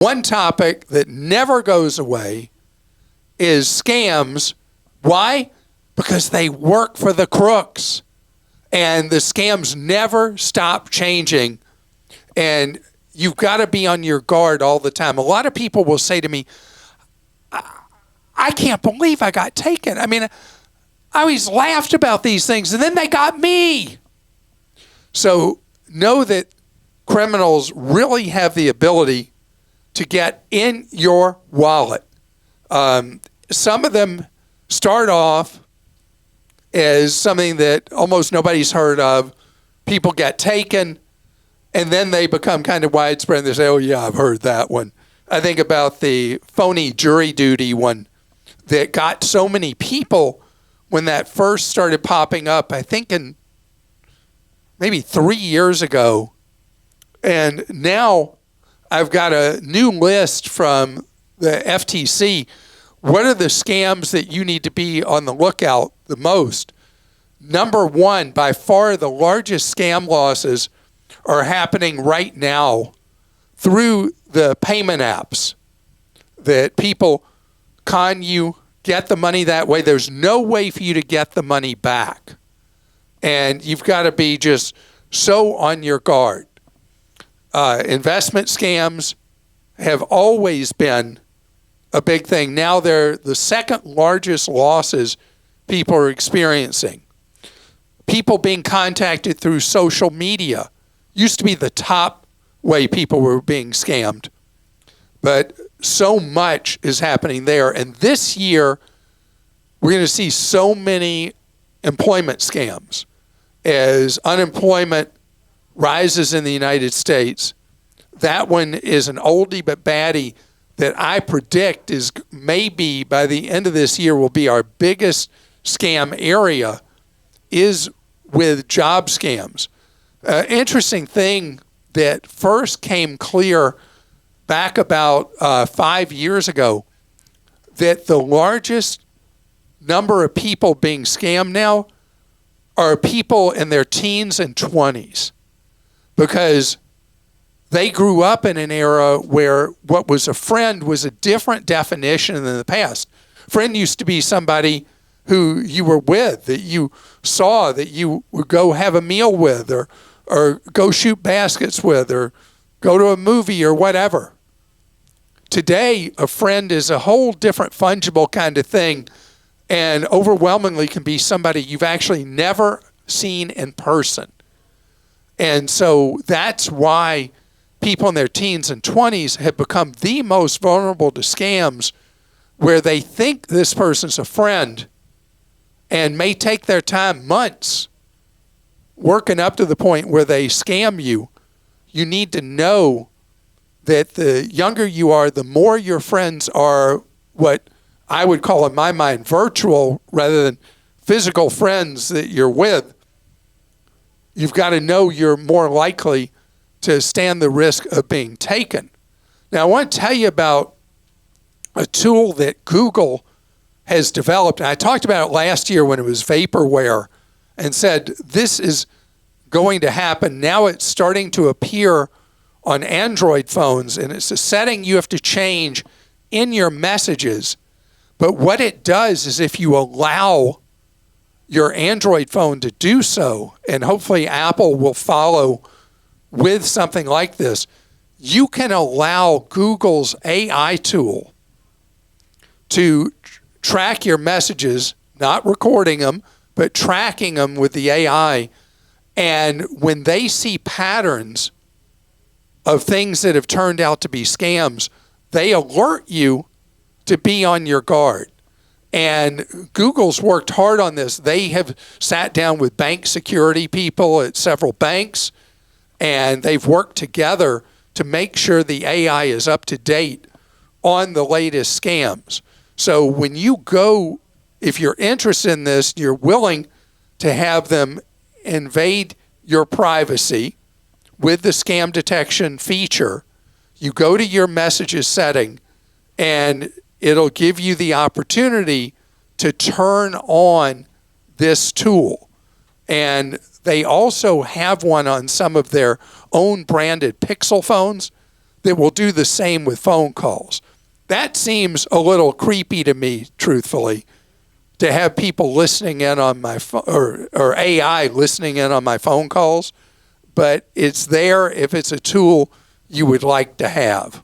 One topic that never goes away is scams. Why? Because they work for the crooks. And the scams never stop changing. And you've got to be on your guard all the time. A lot of people will say to me, I can't believe I got taken. I mean, I always laughed about these things, and then they got me. So know that criminals really have the ability to get in your wallet. Some of them start off as something that almost nobody's heard of. People get taken, and then they become kind of widespread, and they say, oh, yeah, I've heard that one. I think about the phony jury duty one that got so many people when that first started popping up, I think in maybe 3 years ago. And now I've got a new list from the FTC. What are the scams that you need to be on the lookout the most? Number one, by far the largest scam losses are happening right now through the payment apps that people con you, get the money that way. There's no way for you to get the money back. And you've got to be just so on your guard. Investment scams have always been a big thing. Now they're the second largest losses people are experiencing. People being contacted through social media used to be the top way people were being scammed. But so much is happening there. And this year, we're going to see so many employment scams as unemployment rises in the United States. That one is an oldie but baddie that I predict is maybe by the end of this year will be our biggest scam area, is with job scams. Interesting thing that first came clear back about 5 years ago, that the largest number of people being scammed now are people in their teens and 20s, because they grew up in an era where what was a friend was a different definition than the past. Friend used to be somebody who you were with, that you saw, that you would go have a meal with, or go shoot baskets with, or go to a movie or whatever. Today, a friend is a whole different fungible kind of thing, and overwhelmingly can be somebody you've actually never seen in person. And so that's why people in their teens and 20s have become the most vulnerable to scams, where they think this person's a friend and may take their time, months, working up to the point where they scam you. You need to know that the younger you are, the more your friends are what I would call in my mind virtual rather than physical friends that you're with. You've got to know you're more likely to stand the risk of being taken. Now, I want to tell you about a tool that Google has developed. And I talked about it last year when it was vaporware and said this is going to happen. Now it's starting to appear on Android phones, and it's a setting you have to change in your messages. But what it does is, if you allow your Android phone to do so, and hopefully Apple will follow with something like this, you can allow Google's AI tool to track your messages, not recording them, but tracking them with the AI. And when they see patterns of things that have turned out to be scams, they alert you to be on your guard. And Google's worked hard on this. They have sat down with bank security people at several banks, and they've worked together to make sure the AI is up to date on the latest scams. So when you go, if you're interested in this, you're willing to have them invade your privacy with the scam detection feature, you go to your messages setting, and it'll give you the opportunity to turn on this tool. And they also have one on some of their own branded Pixel phones that will do the same with phone calls. That seems a little creepy to me, truthfully, to have people listening in on my phone, or AI listening in on my phone calls. But it's there if it's a tool you would like to have.